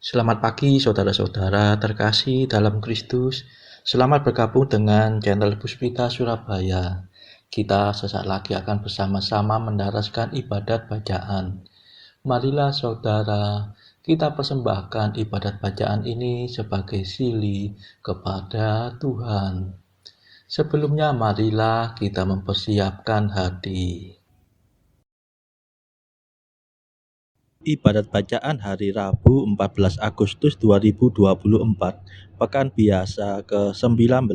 Selamat pagi saudara-saudara terkasih dalam Kristus. Selamat bergabung dengan channel Puspita Surabaya. Kita sesaat lagi akan bersama-sama mendaraskan ibadat bacaan. Marilah saudara, kita persembahkan ibadat bacaan ini sebagai sili kepada Tuhan. Sebelumnya marilah kita mempersiapkan hati. Ibadat bacaan hari Rabu 14 Agustus 2024, Pekan Biasa ke-19,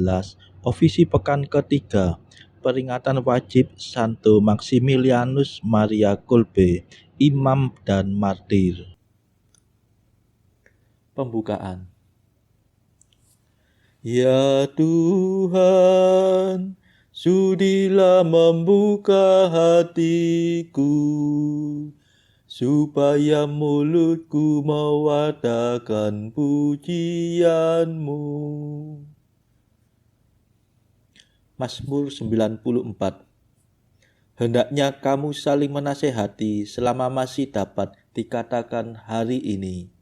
Ofisi Pekan ketiga, Peringatan Wajib Santo Maximilianus Maria Kolbe, Imam dan Martir. Pembukaan. Ya Tuhan, sudilah membuka hatiku, supaya mulutku mewartakan pujian-Mu. Mazmur 94. Hendaknya kamu saling menasehati selama masih dapat dikatakan hari ini.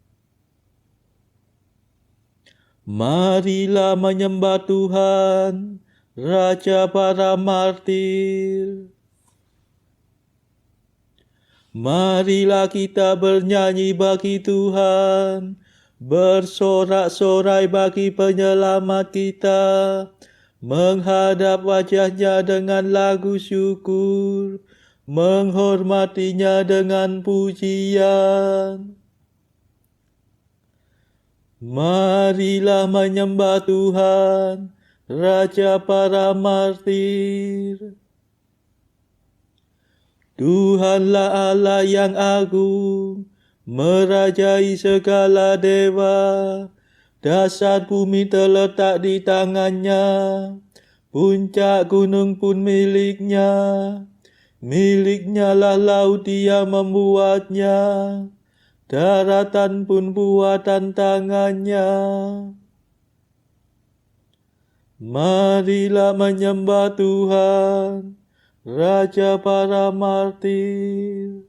Marilah menyembah Tuhan, Raja para martir. Marilah kita bernyanyi bagi Tuhan, bersorak-sorai bagi penyelamat kita, menghadap wajahnya dengan lagu syukur, menghormatinya dengan pujian. Marilah menyembah Tuhan, Raja para martir. Tuhanlah Allah yang agung, merajai segala dewa. Dasar bumi terletak di tangannya, puncak gunung pun miliknya. Miliknya lah laut, dia membuatnya, daratan pun buatan tangannya. Marilah menyembah Tuhan, Raja para martir.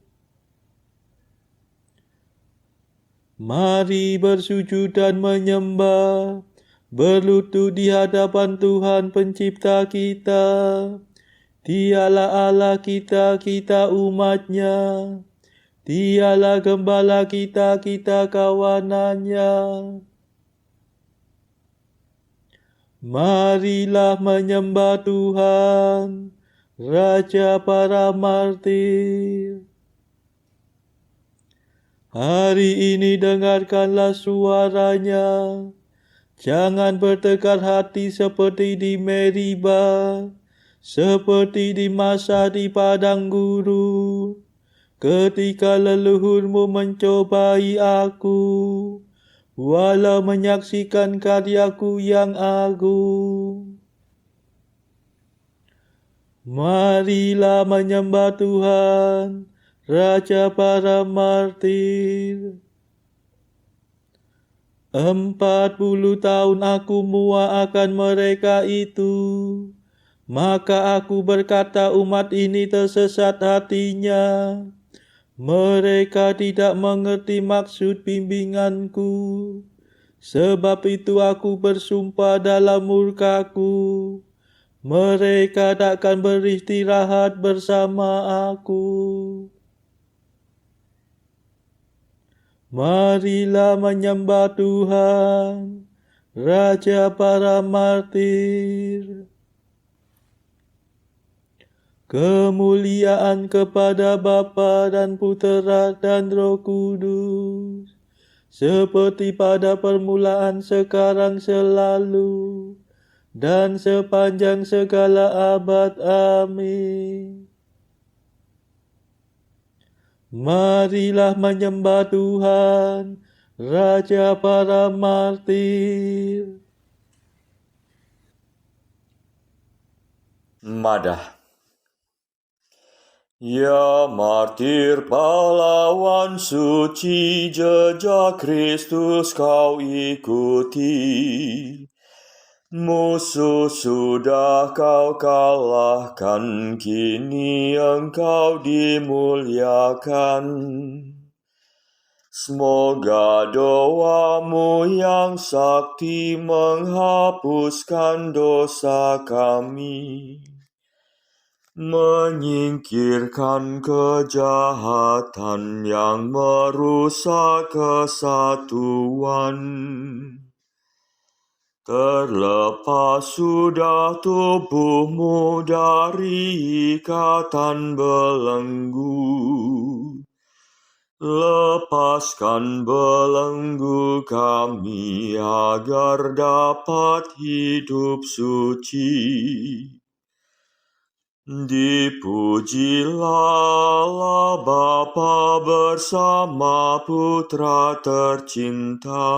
Mari bersujud dan menyembah, berlutut di hadapan Tuhan pencipta kita. Dialah Allah kita, kita umatnya. Dialah gembala kita, kita kawanannya. Marilah menyembah Tuhan, Raja para martir. Hari ini dengarkanlah suaranya. Jangan bertekar hati seperti di Meriba, seperti di masa di padang gurun, ketika leluhurmu mencobai aku, walau menyaksikan karyaku yang agung. Marilah menyembah Tuhan, Raja para martir. 40 tahun aku muak akan mereka itu. Maka aku berkata, umat ini tersesat hatinya. Mereka tidak mengerti maksud bimbinganku. Sebab itu aku bersumpah dalam murkaku, mereka takkan beristirahat bersama aku. Marilah menyembah Tuhan, Raja para martir. Kemuliaan kepada Bapa dan Putera dan Roh Kudus, seperti pada permulaan, sekarang, selalu, dan sepanjang segala abad. Amin. Marilah menyembah Tuhan, Raja para martir. Madah. Ya martir pahlawan suci, jejak Kristus kau ikuti. Musuh sudah kau kalahkan, kini engkau dimuliakan. Semoga doamu yang sakti menghapuskan dosa kami, menyingkirkan kejahatan yang merusak kesatuan. Terlepas sudah tubuhmu dari ikatan belenggu, lepaskan belenggu kami agar dapat hidup suci. Dipujilah Bapa bersama Putra tercinta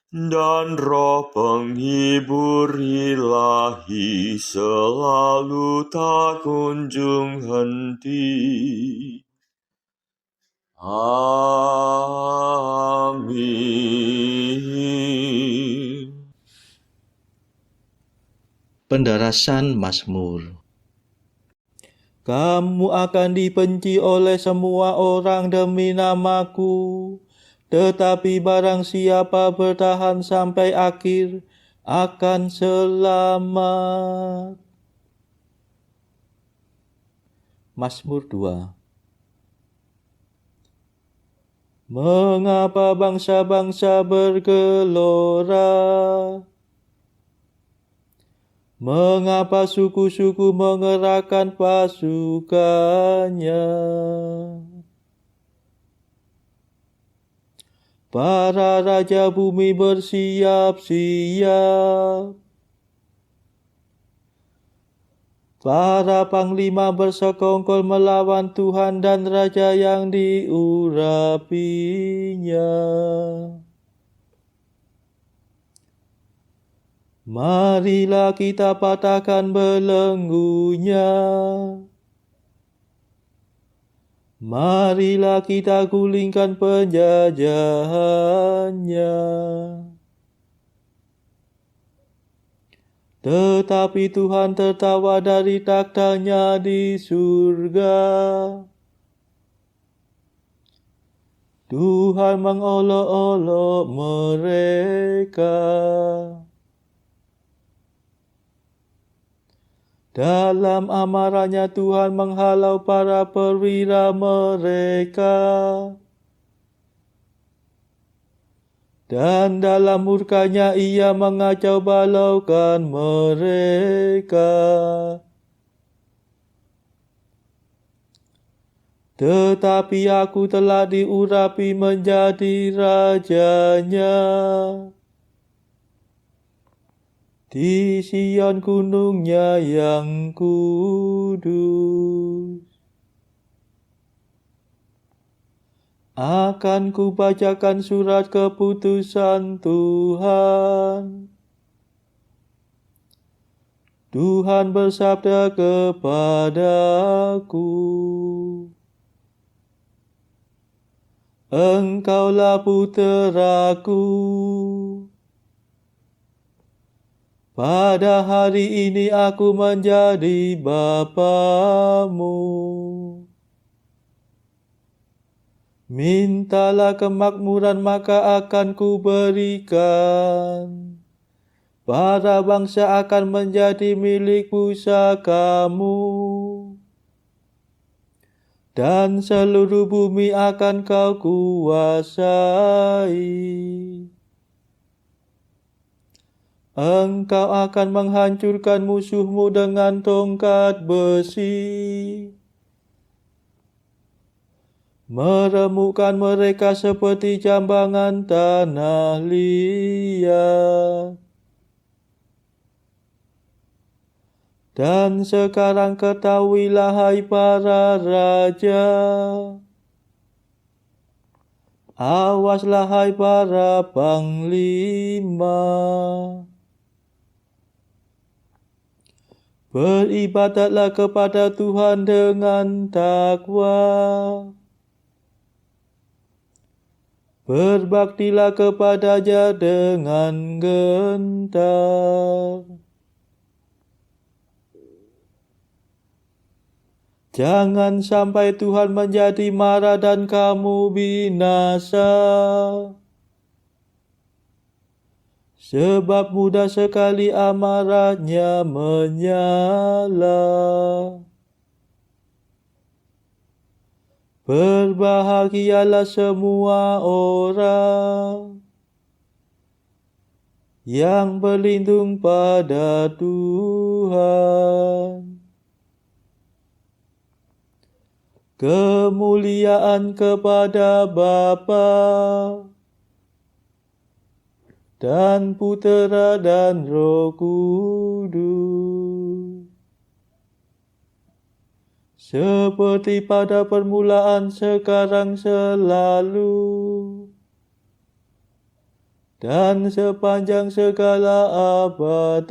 dan Roh penghibur ilahi selalu tak kunjung henti. Amin. Pendarasan Mazmur. Kamu akan dibenci oleh semua orang demi namaku, tetapi barang siapa bertahan sampai akhir akan selamat. Mazmur 2. Mengapa bangsa-bangsa bergelora? Mengapa suku-suku mengerahkan pasukannya? Para raja bumi bersiap-siap. Para panglima bersekongkol melawan Tuhan dan raja yang diurapinya. Marilah kita patahkan belenggunya. Marilah kita gulingkan penjajahannya. Tetapi Tuhan tertawa dari takhta-Nya di surga. Tuhan mengolok-olok mereka. Dalam amarahnya Tuhan menghalau para perwira mereka. Dan dalam murkanya Ia mengacau balaukan mereka. Tetapi aku telah diurapi menjadi rajanya. Di Sion gunungnya yang kudus. Akan kubacakan surat keputusan Tuhan. Tuhan bersabda kepadaku, Engkaulah puteraku. Pada hari ini aku menjadi Bapamu. Mintalah kemakmuran maka akan kuberikan. Para bangsa akan menjadi milik pusakamu. Dan seluruh bumi akan kau kuasai. Engkau akan menghancurkan musuhmu dengan tongkat besi. Meremukkan mereka seperti jambangan tanah liat. Dan sekarang ketahuilah hai para raja. Awaslah hai para panglima. Beribadatlah kepada Tuhan dengan takwa. Berbaktilah kepada-Nya dengan gentar. Jangan sampai Tuhan menjadi marah dan kamu binasa. Sebab mudah sekali amarahnya menyala. Berbahagialah semua orang yang berlindung pada Tuhan. Kemuliaan kepada Bapa dan Putera dan Roh Kudus, seperti pada permulaan, sekarang, selalu, dan sepanjang segala abad.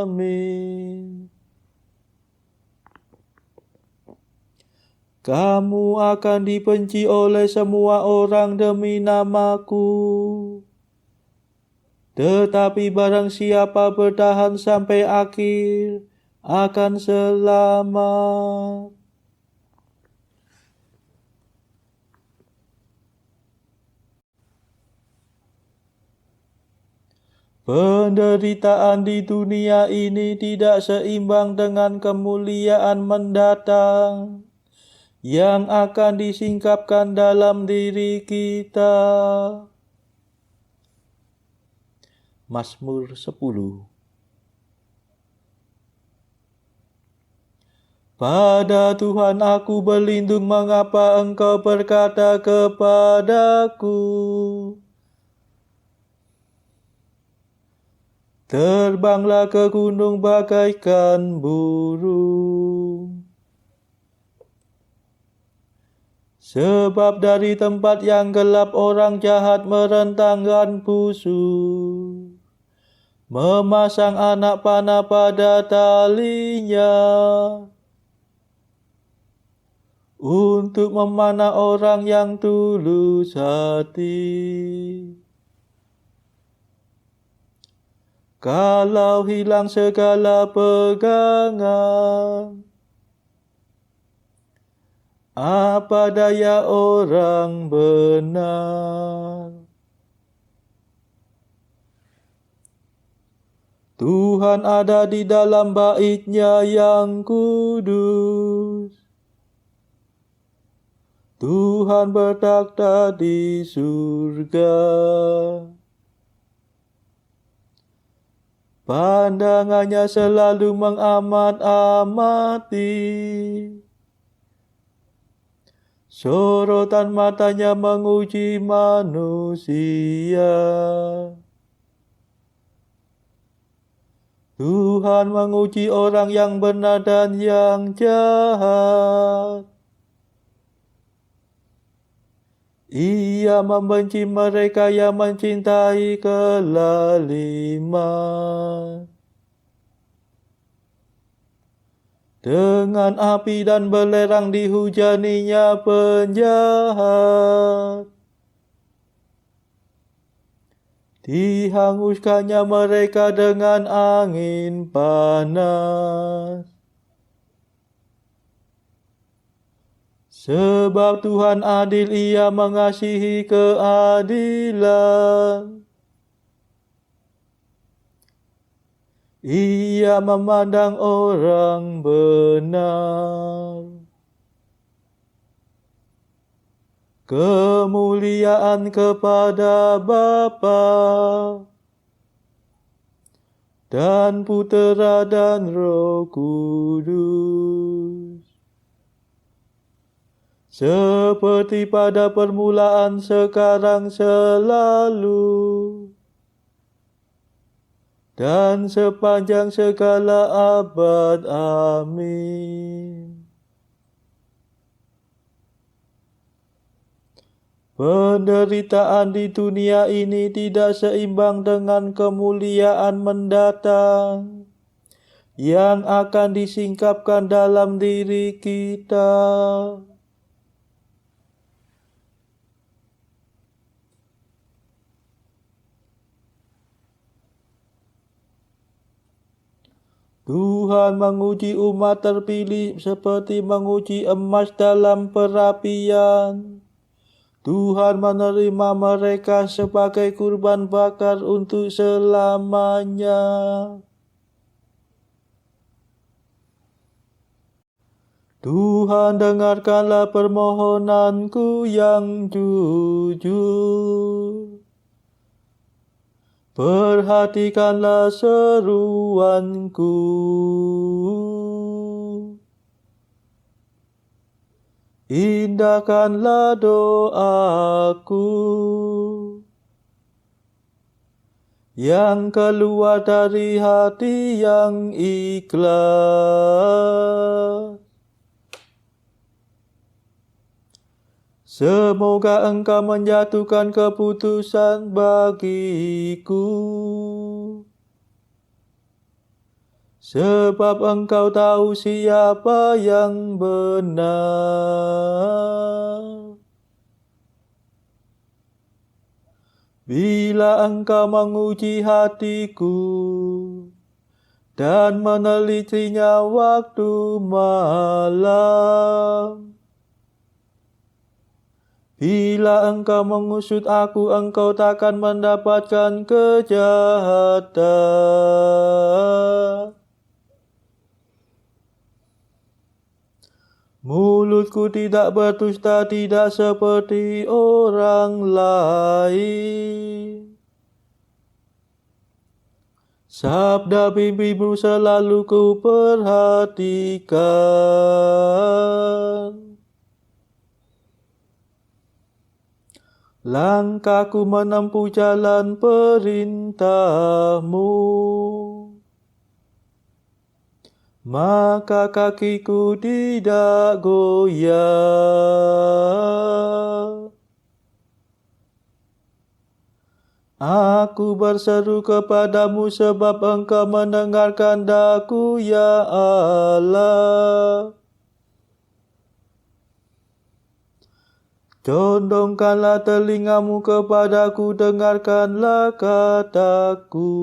Amin. Kamu akan dibenci oleh semua orang demi namaku. Tetapi barang siapa bertahan sampai akhir akan selamat. Penderitaan di dunia ini tidak seimbang dengan kemuliaan mendatang yang akan disingkapkan dalam diri kita. Mazmur 10. Pada Tuhan aku berlindung, mengapa Engkau berkata kepadaku, terbanglah ke gunung bagaikan burung. Sebab dari tempat yang gelap orang jahat merentangkan busur, memasang anak panah pada talinya, untuk memanah orang yang tulus hati. Kalau hilang segala pegangan, apa daya orang benar? Tuhan ada di dalam bait-Nya yang kudus. Tuhan bertakhta di surga. Pandangannya selalu mengamat-amati. Sorotan matanya menguji manusia. Tuhan menguji orang yang benar dan yang jahat. Ia membenci mereka yang mencintai kelaliman. Dengan api dan belerang dihujaninya penjahat. Dihanguskannya mereka dengan angin panas. Sebab Tuhan adil, Ia mengasihi keadilan. Ia memandang orang benar. Kemuliaan kepada Bapa dan Putera dan Roh Kudus, seperti pada permulaan, sekarang, selalu, dan sepanjang segala abad. Amin. Penderitaan di dunia ini tidak seimbang dengan kemuliaan mendatang yang akan disingkapkan dalam diri kita. Tuhan menguji umat terpilih seperti menguji emas dalam perapian. Tuhan menerima mereka sebagai kurban bakar untuk selamanya. Tuhan, dengarkanlah permohonanku yang jujur. Perhatikanlah seruanku. Indahkanlah doaku yang keluar dari hati yang ikhlas. Semoga Engkau menjatuhkan keputusan bagiku, sebab Engkau tahu siapa yang benar. Bila Engkau menguji hatiku dan menelitinya waktu malam, bila Engkau mengusut aku, Engkau takkan mendapatkan kejahatan. Mulutku tidak berdusta, tidak seperti orang lain. Sabda bibirmu selalu ku perhatikan. Langkahku menempuh jalan perintah-Mu, maka kakiku tidak goyah. Aku berseru kepadamu sebab Engkau mendengarkan daku, ya Allah. Condongkanlah telingamu kepadaku, dengarkanlah kataku.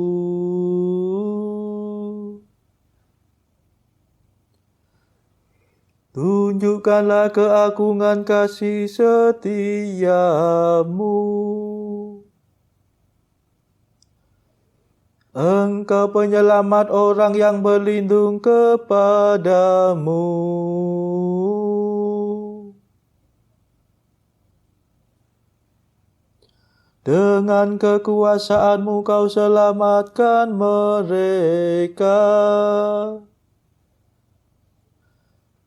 Tunjukkanlah keagungan kasih setiamu. Engkau penyelamat orang yang berlindung kepadamu. Dengan kekuasaan-Mu Kau selamatkan mereka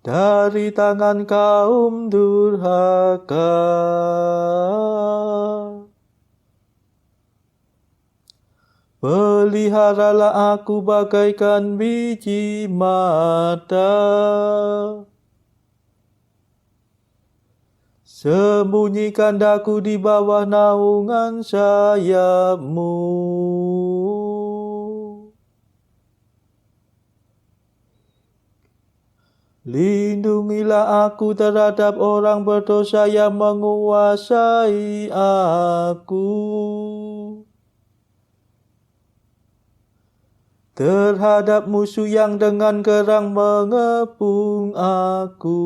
dari tangan kaum durhaka. Peliharalah aku bagaikan biji mata. Sembunyikan daku di bawah naungan sayap-Mu. Lindungilah aku terhadap orang berdosa yang menguasai aku, terhadap musuh yang dengan gerang mengepung aku.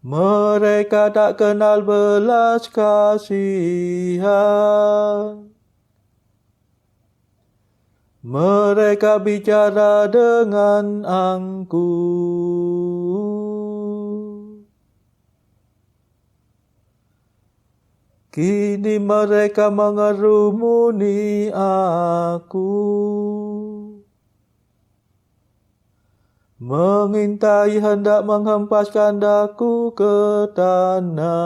Mereka tak kenal belas kasihan. Mereka bicara dengan angkuh. Kini mereka mengerumuni aku, mengintai hendak menghempaskan daku ke tanah.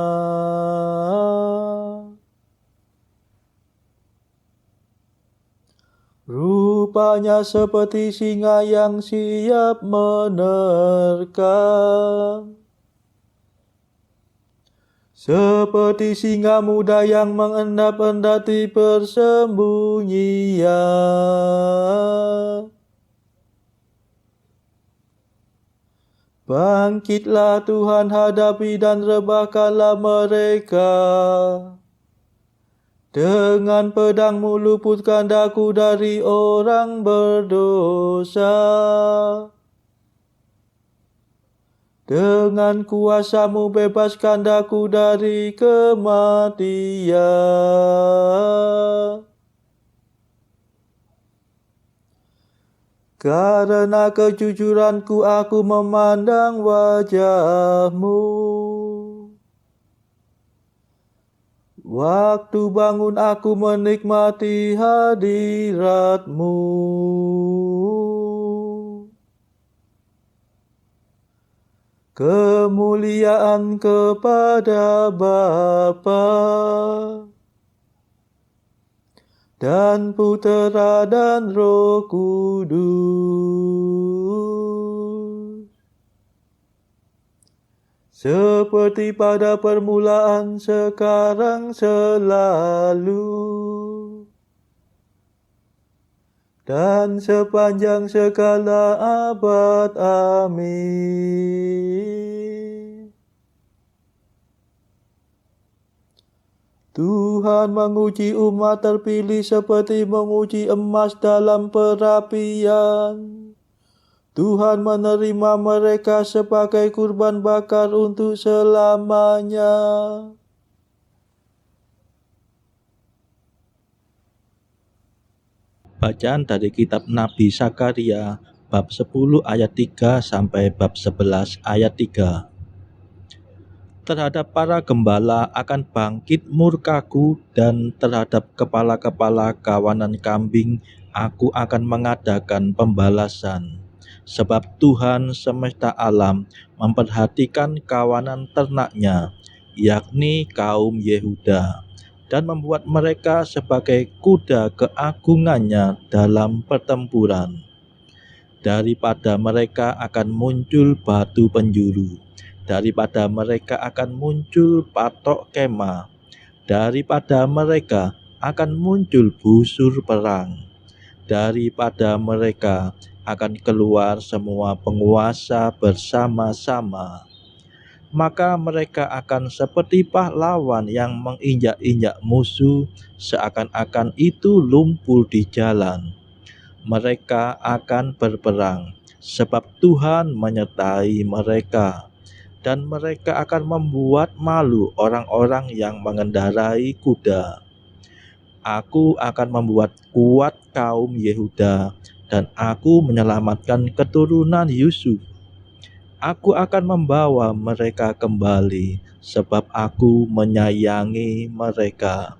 Rupanya seperti singa yang siap menerkam, seperti singa muda yang mengendap-endap di persembunyian. Bangkitlah Tuhan, hadapi dan rebahkanlah mereka. Dengan pedangmu luputkan daku dari orang berdosa. Dengan kuasamu bebaskan daku dari kematian. Karena kejujuranku aku memandang wajahmu. Waktu bangun aku menikmati hadiratmu. Kemuliaan kepada Bapa dan Putera dan Roh Kudus, seperti pada permulaan, sekarang, selalu, dan sepanjang segala abad. Amin. Tuhan menguji umat terpilih seperti menguji emas dalam perapian. Tuhan menerima mereka sebagai kurban bakar untuk selamanya. Bacaan dari kitab Nabi Zakaria bab 10 ayat 3 sampai bab 11 ayat 3. Terhadap para gembala akan bangkit murkaku, dan terhadap kepala-kepala kawanan kambing aku akan mengadakan pembalasan. Sebab Tuhan semesta alam memperhatikan kawanan ternaknya, yakni kaum Yehuda, dan membuat mereka sebagai kuda keagungannya dalam pertempuran. Daripada mereka akan muncul batu penjuru, daripada mereka akan muncul patok kemah, daripada mereka akan muncul busur perang, daripada mereka akan keluar semua penguasa bersama-sama. Maka mereka akan seperti pahlawan yang menginjak-injak musuh, seakan-akan itu lumpur di jalan. Mereka akan berperang, sebab Tuhan menyertai mereka, dan mereka akan membuat malu orang-orang yang mengendarai kuda. Aku akan membuat kuat kaum Yehuda, dan aku menyelamatkan keturunan Yusuf. Aku akan membawa mereka kembali, sebab aku menyayangi mereka,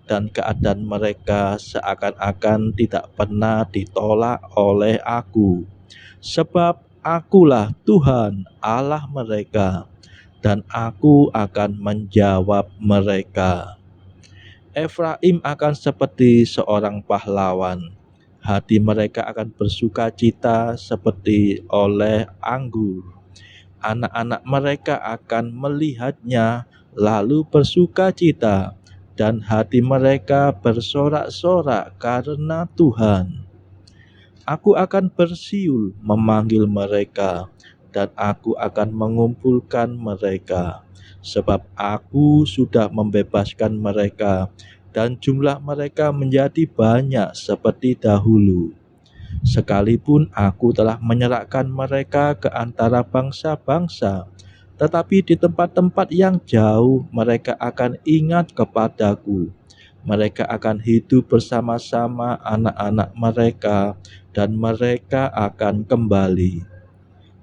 dan keadaan mereka seakan-akan tidak pernah ditolak oleh aku. Sebab akulah Tuhan Allah mereka, dan aku akan menjawab mereka. Efraim akan seperti seorang pahlawan. Hati mereka akan bersuka cita seperti oleh anggur. Anak-anak mereka akan melihatnya lalu bersuka cita, dan hati mereka bersorak-sorak karena Tuhan. Aku akan bersiul memanggil mereka, dan aku akan mengumpulkan mereka, sebab aku sudah membebaskan mereka, dan jumlah mereka menjadi banyak seperti dahulu. Sekalipun aku telah menyerahkan mereka ke antara bangsa-bangsa, tetapi di tempat-tempat yang jauh mereka akan ingat kepadaku. Mereka akan hidup bersama-sama anak-anak mereka, dan mereka akan kembali.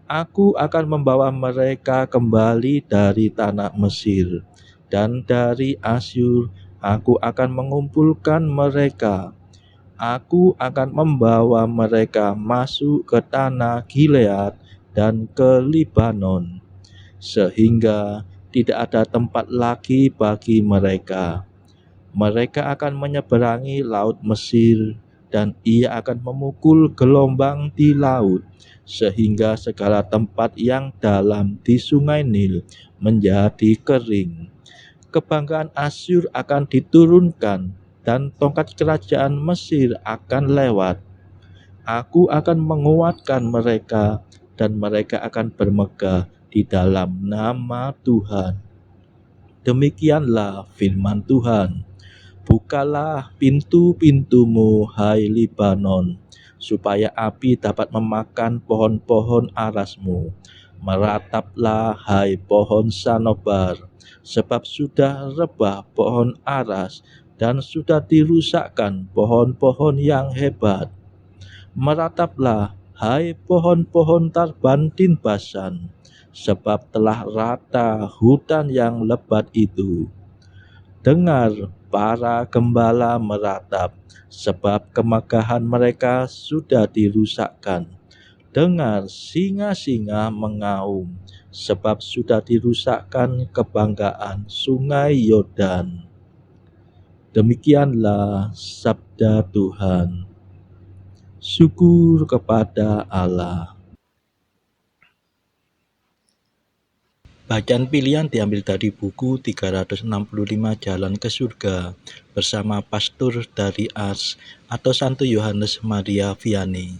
Aku akan membawa mereka kembali dari tanah Mesir, dan dari Asyur aku akan mengumpulkan mereka. Aku akan membawa mereka masuk ke tanah Gilead dan ke Libanon, sehingga tidak ada tempat lagi bagi mereka. Mereka akan menyeberangi laut Mesir, dan ia akan memukul gelombang di laut, sehingga segala tempat yang dalam di sungai Nil menjadi kering. Kebanggaan Asyur akan diturunkan, dan tongkat kerajaan Mesir akan lewat. Aku akan menguatkan mereka, dan mereka akan bermegah di dalam nama Tuhan. Demikianlah firman Tuhan. Bukalah pintu-pintumu, hai Libanon, supaya api dapat memakan pohon-pohon arasmu. Merataplah, hai pohon sanobar, sebab sudah rebah pohon aras dan sudah dirusakkan pohon-pohon yang hebat. Merataplah, hai pohon-pohon tarbantin Basan, sebab telah rata hutan yang lebat itu. Dengar, para gembala meratap, sebab kemegahan mereka sudah dirusakkan. Dengar, singa-singa mengaum, sebab sudah dirusakkan kebanggaan sungai Yordan. Demikianlah sabda Tuhan. Syukur kepada Allah. Bacaan pilihan diambil dari buku 365 Jalan ke Surga bersama pastor dari Ars atau Santo Yohanes Maria Vianney.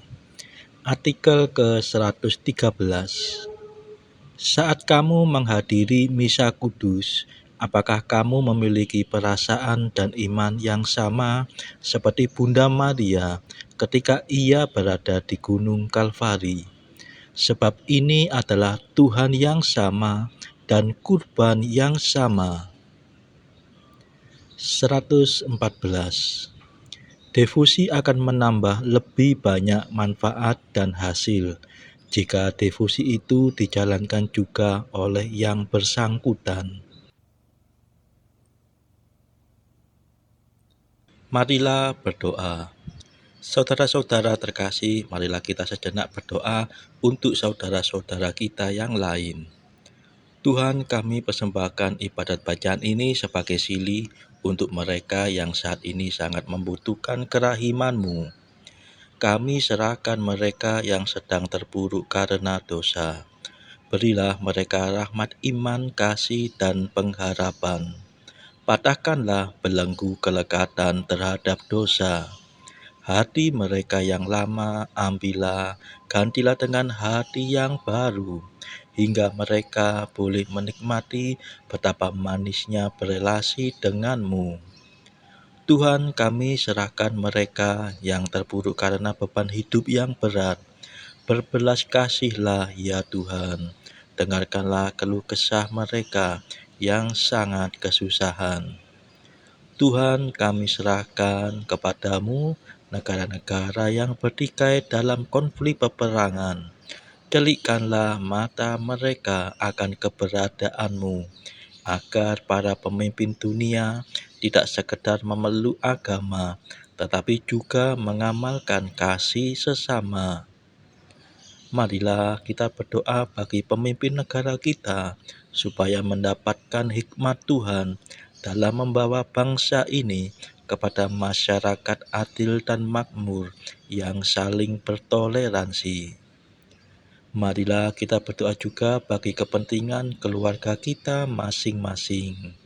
Artikel ke-113. Saat kamu menghadiri misa kudus, apakah kamu memiliki perasaan dan iman yang sama seperti Bunda Maria ketika ia berada di Gunung Kalvari? Sebab ini adalah Tuhan yang sama dan kurban yang sama. 114. Devosi akan menambah lebih banyak manfaat dan hasil jika devosi itu dijalankan juga oleh yang bersangkutan. Marilah berdoa. Saudara-saudara terkasih, marilah kita sejenak berdoa untuk saudara-saudara kita yang lain. Tuhan, kami persembahkan ibadat bacaan ini sebagai sili untuk mereka yang saat ini sangat membutuhkan kerahiman-Mu. Kami serahkan mereka yang sedang terpuruk karena dosa. Berilah mereka rahmat iman, kasih, dan pengharapan. Patahkanlah belenggu kelekatan terhadap dosa. Hati mereka yang lama ambillah, gantilah dengan hati yang baru, hingga mereka boleh menikmati betapa manisnya berelasi denganmu. Tuhan, kami serahkan mereka yang terpuruk karena beban hidup yang berat. Berbelas kasihlah ya Tuhan, dengarkanlah keluh kesah mereka yang sangat kesusahan. Tuhan, kami serahkan kepadamu negara-negara yang bertikai dalam konflik peperangan. Celikkanlah mata mereka akan keberadaanmu, agar para pemimpin dunia tidak sekedar memeluk agama, tetapi juga mengamalkan kasih sesama. Marilah kita berdoa bagi pemimpin negara kita, supaya mendapatkan hikmat Tuhan dalam membawa bangsa ini kepada masyarakat adil dan makmur yang saling bertoleransi. Marilah kita berdoa juga bagi kepentingan keluarga kita masing-masing.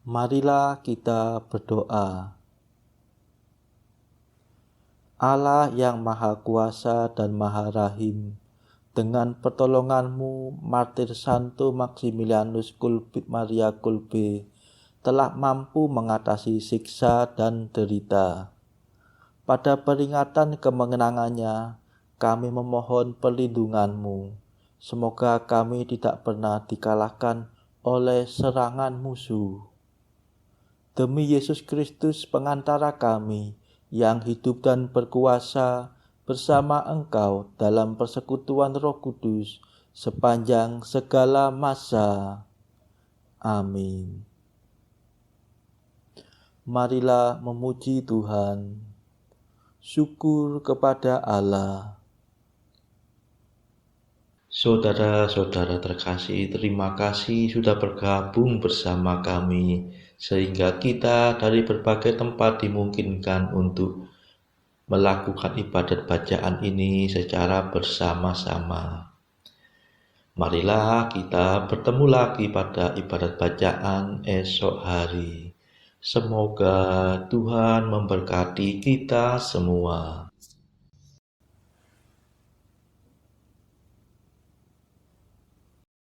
Marilah kita berdoa. Allah yang Maha Kuasa dan Maha Rahim, dengan pertolongan-Mu, martir Santo Maximilianus Kolbe Maria Kolbe telah mampu mengatasi siksa dan derita. Pada peringatan kemenangannya, kami memohon perlindungan-Mu, Semoga kami tidak pernah dikalahkan oleh serangan musuh. Demi Yesus Kristus pengantara kami, yang hidup dan berkuasa bersama Engkau dalam persekutuan Roh Kudus sepanjang segala masa. Amin. Marilah memuji Tuhan. Syukur kepada Allah. Saudara-saudara terkasih, terima kasih sudah bergabung bersama kami, sehingga kita dari berbagai tempat dimungkinkan untuk melakukan ibadat bacaan ini secara bersama-sama. Marilah kita bertemu lagi pada ibadat bacaan esok hari. Semoga Tuhan memberkati kita semua.